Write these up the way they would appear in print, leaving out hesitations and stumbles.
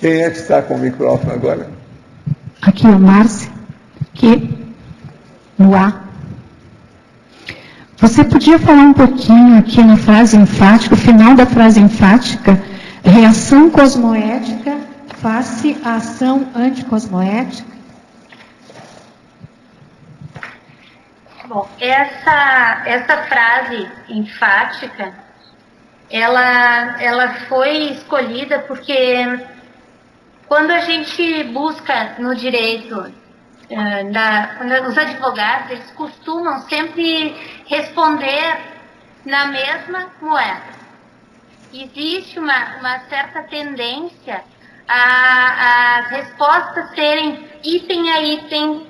Quem é que está com o microfone agora? Aqui, o Márcio. Aqui, no ar. Você podia falar um pouquinho aqui na frase enfática, o final da frase enfática, reação cosmoética face à ação anticosmoética? Bom, essa frase enfática, ela foi escolhida porque quando a gente busca no direito, os advogados, eles costumam sempre responder na mesma moeda. Existe uma certa tendência as respostas serem item a item,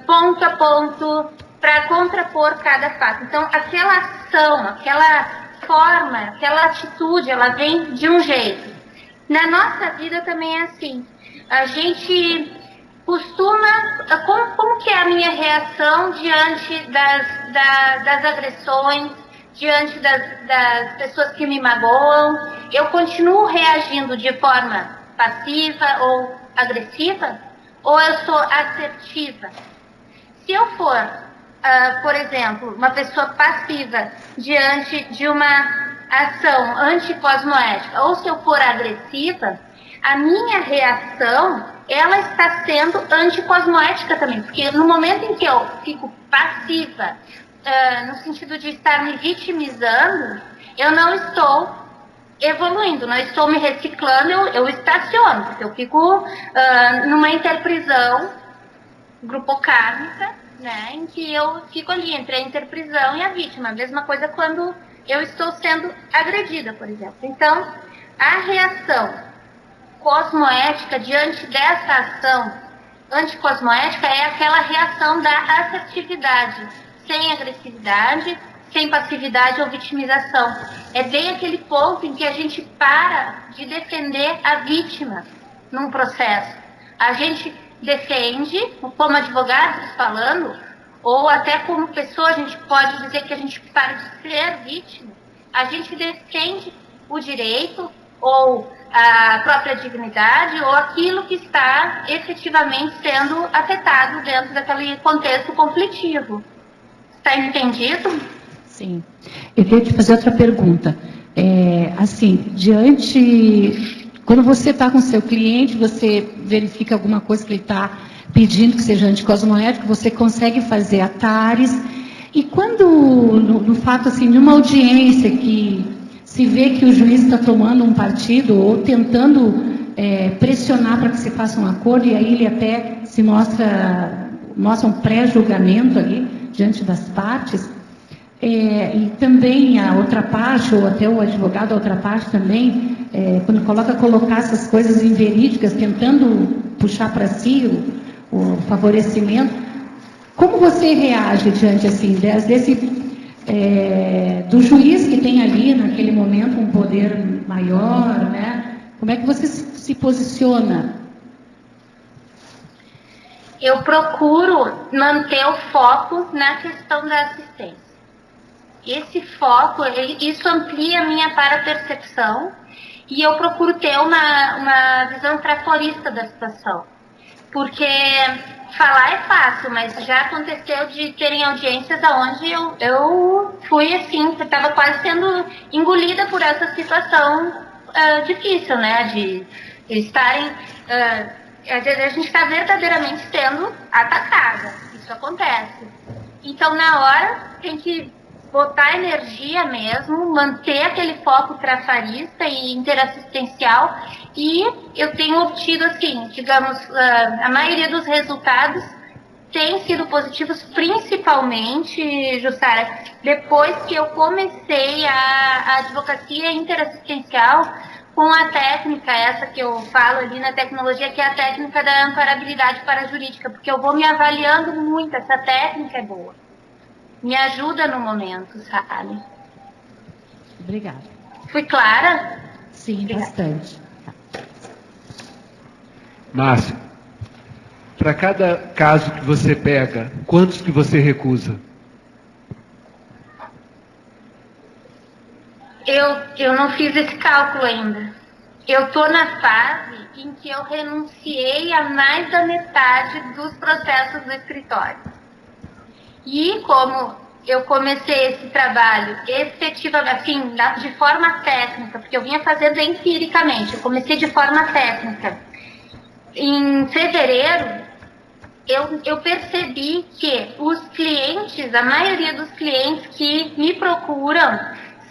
ponto a ponto, para contrapor cada fato. Então, aquela ação, aquela forma, aquela atitude, ela vem de um jeito. Na nossa vida também é assim. A gente costuma... Como que é a minha reação diante das agressões, diante das pessoas que me magoam? Eu continuo reagindo de forma passiva ou agressiva? Ou eu sou assertiva? Se eu for, por exemplo, uma pessoa passiva diante de uma ação anticosmoética, ou se eu for agressiva, a minha reação, ela está sendo anticosmoética também. Porque no momento em que eu fico passiva, no sentido de estar me vitimizando, eu não estou evoluindo, não estou me reciclando, eu estaciono, porque eu fico numa interprisão grupocármica, né, em que eu fico ali entre a interprisão e a vítima. A mesma coisa quando eu estou sendo agredida, por exemplo. Então, a reação cosmoética diante dessa ação anticosmoética é aquela reação da assertividade, sem agressividade, sem passividade ou vitimização. É bem aquele ponto em que a gente para de defender a vítima num processo. A gente defende, como advogados falando, ou até como pessoa, a gente pode dizer que a gente para de ser vítima, a gente defende o direito ou a própria dignidade ou aquilo que está efetivamente sendo afetado dentro daquele contexto conflitivo. Está entendido? Sim. Eu queria te fazer outra pergunta. Quando você está com o seu cliente, você verifica alguma coisa que ele está pedindo que seja anticosmoético, você consegue fazer atares. E quando, no fato assim, de uma audiência que se vê que o juiz está tomando um partido ou tentando pressionar para que se faça um acordo, e aí ele até se mostra um pré-julgamento ali, diante das partes, e também a outra parte, ou até o advogado da outra parte também, quando colocar essas coisas inverídicas, tentando puxar para si o favorecimento, como você reage diante assim, do juiz que tem ali, naquele momento, um poder maior, né? Como é que você se posiciona? Eu procuro manter o foco na questão da assistência. Esse foco, isso amplia a minha parapercepção e eu procuro ter uma visão tratorista da situação. Porque falar é fácil, mas já aconteceu de terem audiências onde eu fui assim, estava quase sendo engolida por essa situação difícil, né? De estarem... a gente está verdadeiramente sendo atacada. Isso acontece. Então, na hora, tem que botar energia mesmo, manter aquele foco trafarista e interassistencial, e eu tenho obtido, assim, digamos, a maioria dos resultados tem sido positivos, principalmente, Jussara, depois que eu comecei a advocacia interassistencial com a técnica, essa que eu falo ali na tecnologia, que é a técnica da amparabilidade parajurídica, porque eu vou me avaliando muito, essa técnica é boa. Me ajuda no momento, sabe? Obrigada. Fui clara? Sim, obrigada. Bastante. Márcio, para cada caso que você pega, quantos que você recusa? Eu não fiz esse cálculo ainda. eu estou na fase em que eu renunciei a mais da metade dos processos do escritório. E como eu comecei esse trabalho efetivamente, assim, de forma técnica, porque eu vinha fazendo empiricamente, eu comecei de forma técnica. Em fevereiro, eu percebi que os clientes, a maioria dos clientes que me procuram,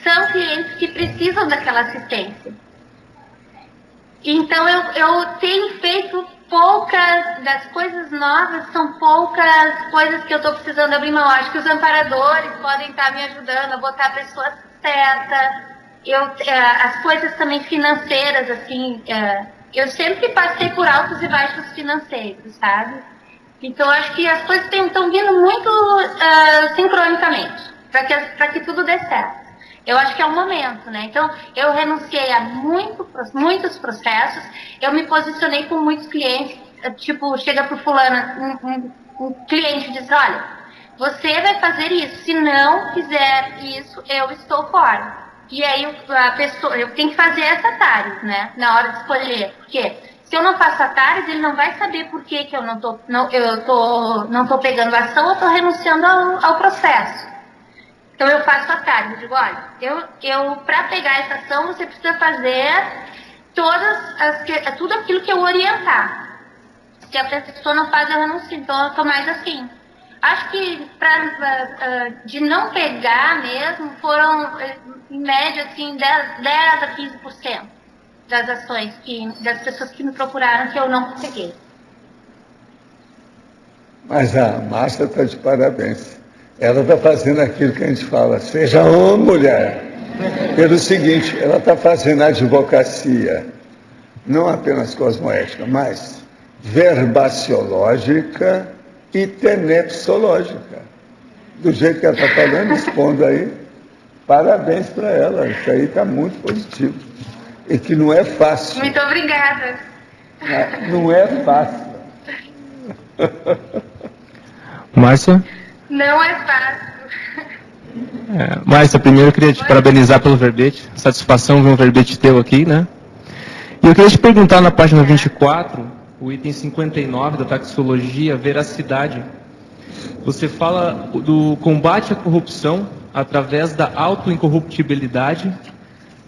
são clientes que precisam daquela assistência. Então, eu tenho feito poucas das coisas novas, são poucas coisas que eu estou precisando abrir mão. Acho que os amparadores podem estar me ajudando a botar a pessoa certa. As coisas também financeiras, assim, eu sempre passei por altos e baixos financeiros, sabe? Então, acho que as coisas estão vindo muito sincronicamente, para que tudo dê certo. Eu acho que é o momento, né? Então, eu renunciei a muitos processos, eu me posicionei com muitos clientes, tipo, chega pro fulano, um cliente diz, olha, você vai fazer isso, se não fizer isso, eu estou fora. E aí a pessoa, eu tenho que fazer essa TARES, né? Na hora de escolher, porque se eu não faço a TARES, ele não vai saber por que eu não tô pegando ação, eu estou renunciando ao processo. Então, eu faço a TARES, eu digo, olha, eu para pegar essa ação, você precisa fazer tudo aquilo que eu orientar. Se a pessoa não faz, eu renuncio. Então, eu estou mais assim. Acho que de não pegar mesmo, foram, em média, assim, 10 a 15% das ações, das pessoas que me procuraram, que eu não peguei. Mas a Márcia está de parabéns. Ela está fazendo aquilo que a gente fala, seja uma mulher. Pelo seguinte, ela está fazendo advocacia, não apenas cosmoética, mas verbaciológica e tenepsológica. Do jeito que ela está falando, expondo aí, parabéns para ela. Isso aí está muito positivo. E que não é fácil. Muito obrigada. Não é fácil. Márcia? Não é fácil. Márcia, primeiro eu queria te parabenizar pelo verbete. Satisfação ver um verbete teu aqui, né? E eu queria te perguntar na página 24, o item 59 da taxologia, veracidade. Você fala do combate à corrupção através da autoincorruptibilidade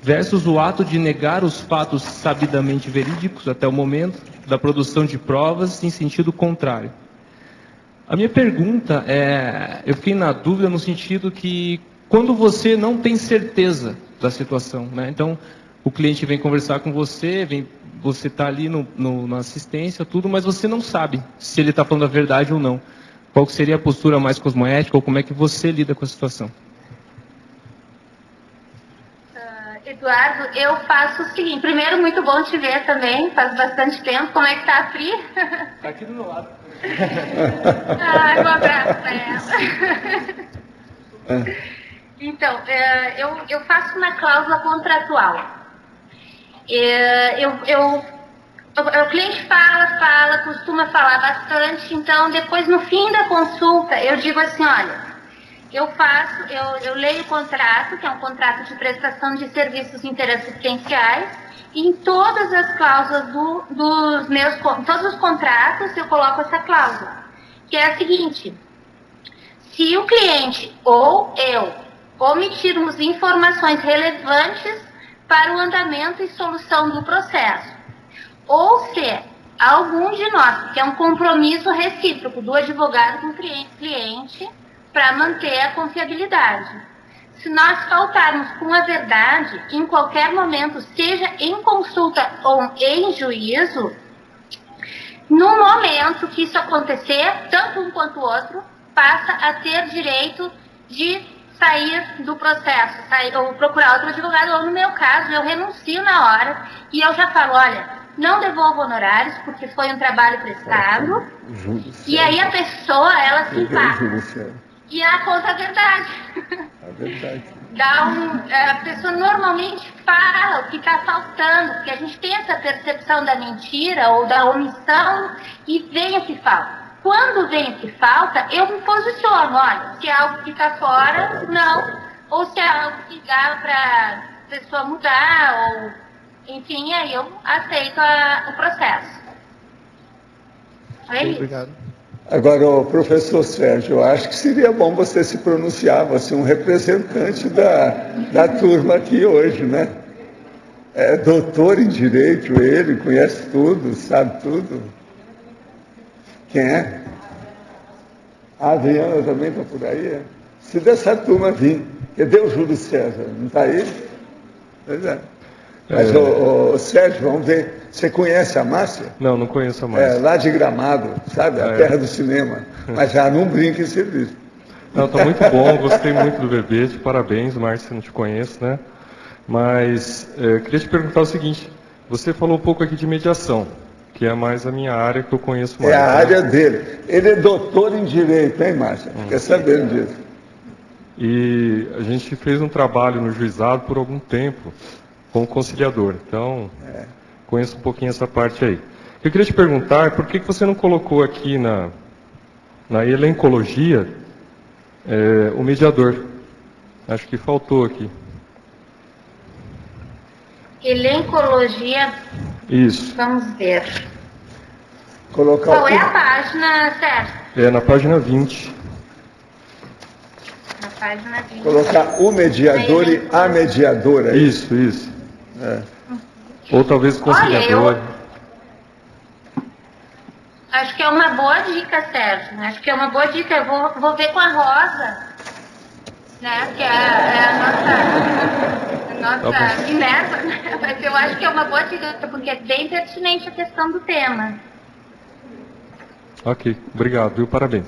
versus o ato de negar os fatos sabidamente verídicos até o momento da produção de provas em sentido contrário. A minha pergunta eu fiquei na dúvida no sentido que quando você não tem certeza da situação, né? Então, o cliente vem conversar com você, você está ali na assistência, tudo, mas você não sabe se ele está falando a verdade ou não. Qual seria a postura mais cosmoética ou como é que você lida com a situação? Eduardo, eu faço o seguinte. Primeiro, muito bom te ver também. Faz bastante tempo. Como é que tá a Pri? Está aqui do meu lado. Um abraço para ela. Então, eu faço uma cláusula contratual. O cliente fala, costuma falar bastante. Então, depois, no fim da consulta, eu digo assim, olha, eu leio o contrato, que é um contrato de prestação de serviços interassistenciais, e em todas as cláusulas todos os contratos, eu coloco essa cláusula, que é a seguinte: se o cliente ou eu omitirmos informações relevantes para o andamento e solução do processo, ou se algum de nós, que é um compromisso recíproco do advogado com o cliente, para manter a confiabilidade. Se nós faltarmos com a verdade, em qualquer momento, seja em consulta ou em juízo, no momento que isso acontecer, tanto um quanto o outro passa a ter direito de sair do processo, ou procurar outro advogado, ou no meu caso, eu renuncio na hora e eu já falo, olha, não devolvo honorários porque foi um trabalho prestado, e aí a pessoa, ela se empata. E ela conta a verdade. A verdade. A pessoa normalmente fala o que está faltando, porque a gente tem essa percepção da mentira ou da omissão e vem o que falta. Quando vem o que falta, eu me posiciono, olha, se é algo que está fora, não. Ou se é algo que dá para a pessoa mudar, ou enfim, aí eu aceito o processo. É isso. Obrigado. Agora, o professor Sérgio, eu acho que seria bom você se pronunciar, você é um representante da turma aqui hoje, né? É doutor em Direito, ele conhece tudo, sabe tudo. Quem é? A Adriana também está por aí, é? Se dessa turma vir, cadê o Júlio César? Não está aí? Pois é. Mas, ô, Sérgio, vamos ver. Você conhece a Márcia? Não, não conheço a Márcia. É, lá de Gramado, sabe? A terra do cinema. Mas já não brinca em serviço. Não, está muito bom, gostei muito do verbete, parabéns, Márcia, não te conheço, né? Mas queria te perguntar o seguinte, você falou um pouco aqui de mediação, que é mais a minha área que eu conheço mais. É a né? área dele. Ele é doutor em Direito, hein, Márcia? Fica sabendo disso. E a gente fez um trabalho no juizado por algum tempo como conciliador, então conheço um pouquinho essa parte aí. Eu queria te perguntar, por que você não colocou aqui na elencologia o mediador? Acho que faltou aqui. Elencologia, Isso, vamos ver. Colocar Qual é o- a página, Sérgio? é na página 20. Na página 20. Colocar o mediador e a mediadora. é isso? Isso. Ou talvez o conciliador. Acho que é uma boa dica, Sérgio. Acho que é uma boa dica. Eu vou ver com a Rosa, né? Que é a nossa Tá bom. Minerva, né? Mas eu acho que é uma boa dica, porque é bem pertinente a questão do tema. Ok, obrigado, viu? Parabéns.